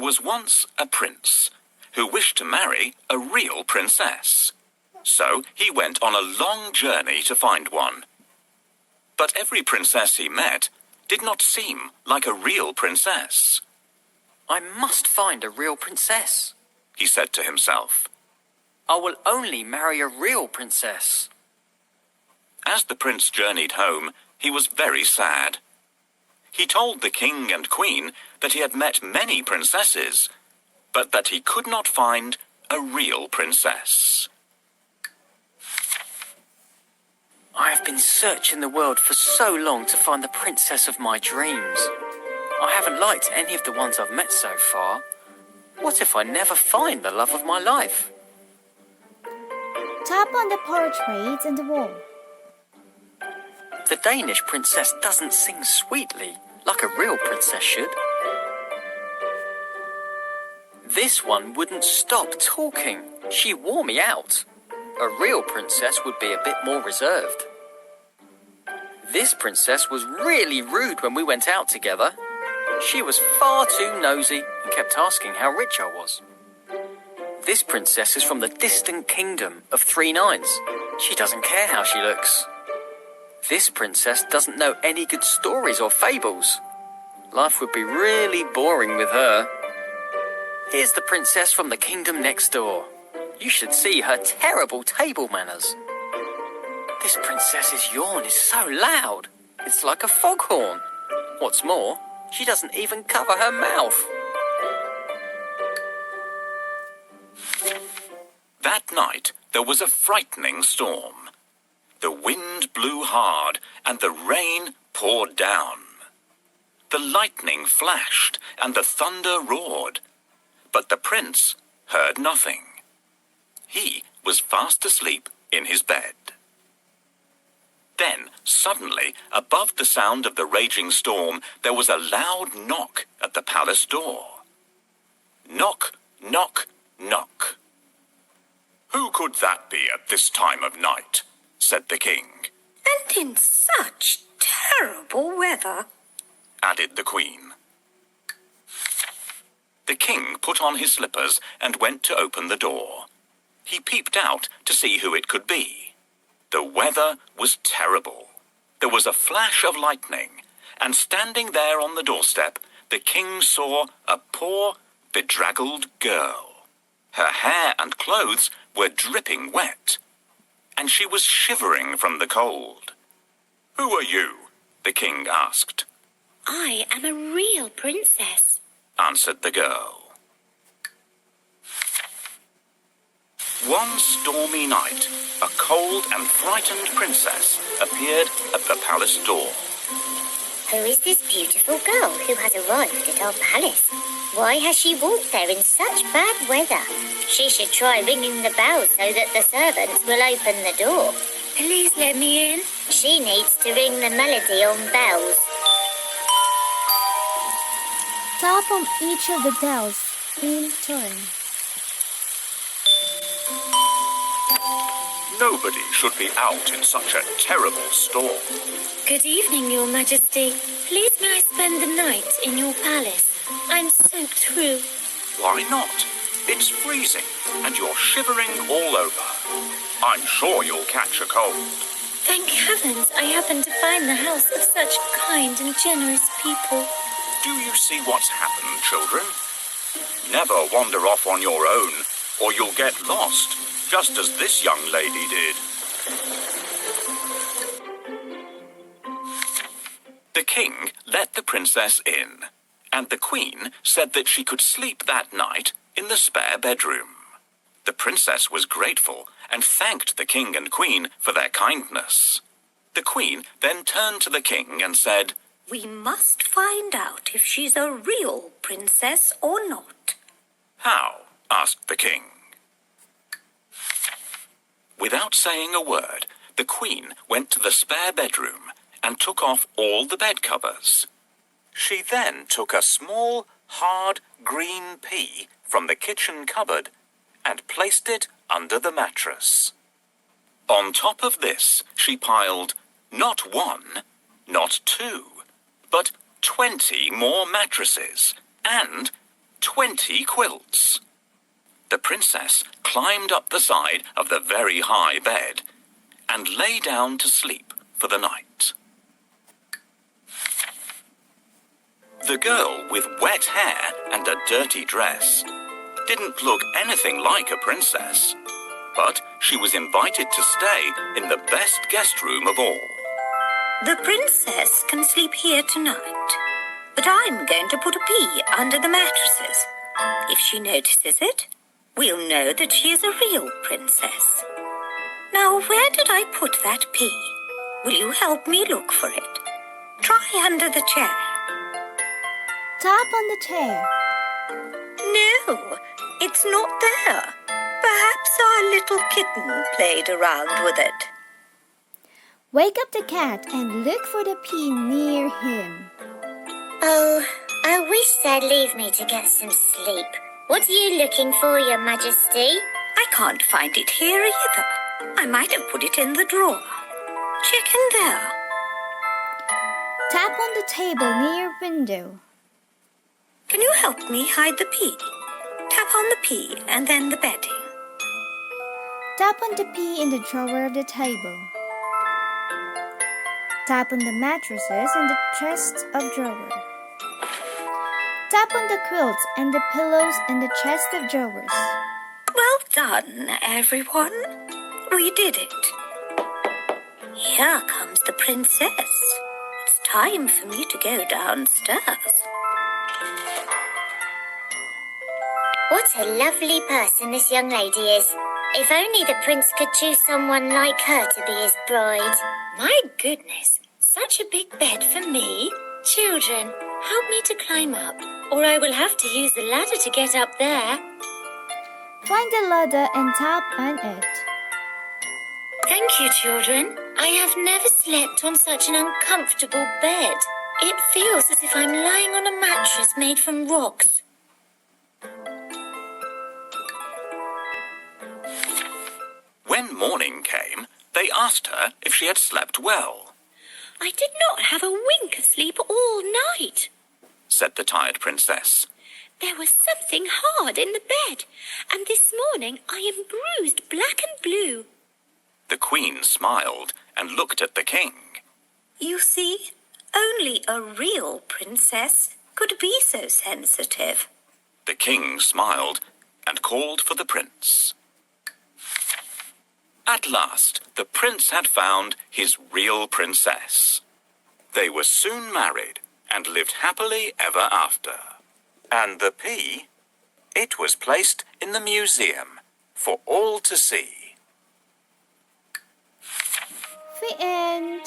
was once a prince who wished to marry a real princess. So he went on a long journey to find one. But every princess he met did not seem like a real princess. I must find a real princess, he said to himself. I will only marry a real princess. As the prince journeyed home, he was very sad. He told the king and queen that he had met many princesses, but that he could not find a real princess. I have been searching the world for so long to find the princess of my dreams. I haven't liked any of the ones I've met so far. What if I never find the love of my life? Tap on the portrait on the wall. The Danish princess doesn't sing sweetly like a real princess should. This one wouldn't stop talking. She wore me out. A real princess would be a bit more reserved. This princess was really rude when we went out together. She was far too nosy and kept asking how rich I was. This princess is from the distant kingdom of 3 nines. She doesn't care how she looks. This princess doesn't know any good stories or fables. Life would be really boring with her. Here's the princess from the kingdom next door. You should see her terrible table manners. This princess's yawn is so loud. It's like a foghorn. What's more, she doesn't even cover her mouth. That night, there was a frightening storm. The wind blew hard and the rain poured down. The lightning flashed and the thunder roared. But the prince heard nothing. He was fast asleep in his bed. Then, suddenly, above the sound of the raging storm, there was a loud knock at the palace door. Knock, knock, knock. "Who could that be at this time of night?" said the king. "And in such terrible weather," added the queen. The king put on his slippers and went to open the door. He peeped out to see who it could be. The weather was terrible. There was a flash of lightning, and standing there on the doorstep, the king saw a poor, bedraggled girl. Her hair and clothes were dripping wet, and she was shivering from the cold. "Who are you?" the king asked. "I am a real princess," answered the girl. One stormy night, a cold and frightened princess appeared at the palace door. "Who is this beautiful girl who has arrived at our palace? Why has she walked there in such bad weather? She should try ringing the bell so that the servants will open the door. "Please let me in." She needs to ring the melody on bells." Tap on each of the bells in turn. Nobody should be out in such a terrible storm. "Good evening, Your Majesty. Please may I spend the night in your palace? I'm soaked through." Why not? It's freezing, and you're shivering all over. I'm sure you'll catch a cold. Thank heavens I happened to find the house of such kind and generous people. Do you see what's happened, children? Never wander off on your own, or you'll get lost, just as this young lady did. The king let the princess in, and the queen said that she could sleep that night in the spare bedroom. The princess was grateful and thanked the king and queen for their kindness. The queen then turned to the king and said, We must find out if she's a real princess or not. "How?" asked the king. Without saying a word, the queen went to the spare bedroom and took off all the bed covers. She then took a small, hard green pea from the kitchen cupboard and placed it under the mattress. On top of this, she piled not 1, not 2, but 20 more mattresses and 20 quilts. The princess climbed up the side of the very high bed and lay down to sleep for the night. The girl with wet hair and a dirty dress didn't look anything like a princess, but she was invited to stay in the best guest room of all. The princess can sleep here tonight, but I'm going to put a pea under the mattresses. If she notices it, we'll know that she is a real princess. Now, where did I put that pea? Will you help me look for it? Try under the chair. Tap on the chair. No, it's not there. Perhaps our little kitten played around with it. Wake up the cat and look for the pea near him. Oh, I wish they'd leave me to get some sleep. What are you looking for, Your Majesty? I can't find it here either. I might have put it in the drawer. Check in there. Tap on the table near window. Can you help me hide the pea? Tap on the pea and then the bedding. Tap on the pea in the drawer of the table. Tap on the mattresses in the chest of drawers. Tap on the quilts and the pillows in the chest of drawers. Well done, everyone. We did it. Here comes the princess. It's time for me to go downstairs. What a lovely person this young lady is. If only the prince could choose someone like her to be his bride. My goodness, such a big bed for me. Children, help me to climb up, or I will have to use the ladder to get up there. Find the ladder and tap on it. Thank you, children. I have never slept on such an uncomfortable bed. It feels as if I'm lying on a mattress made from rocks. When morning came, they asked her if she had slept well, I did not have a wink of sleep all night. said the tired princess. There was something hard in the bed, and this morning I am bruised black and blue. The queen smiled and looked at the king. You see, only a real princess could be so sensitive. The king smiled and called for the prince. At last, the prince had found his real princess. They were soon married and lived happily ever after. And the pea, it was placed in the museum for all to see. The end.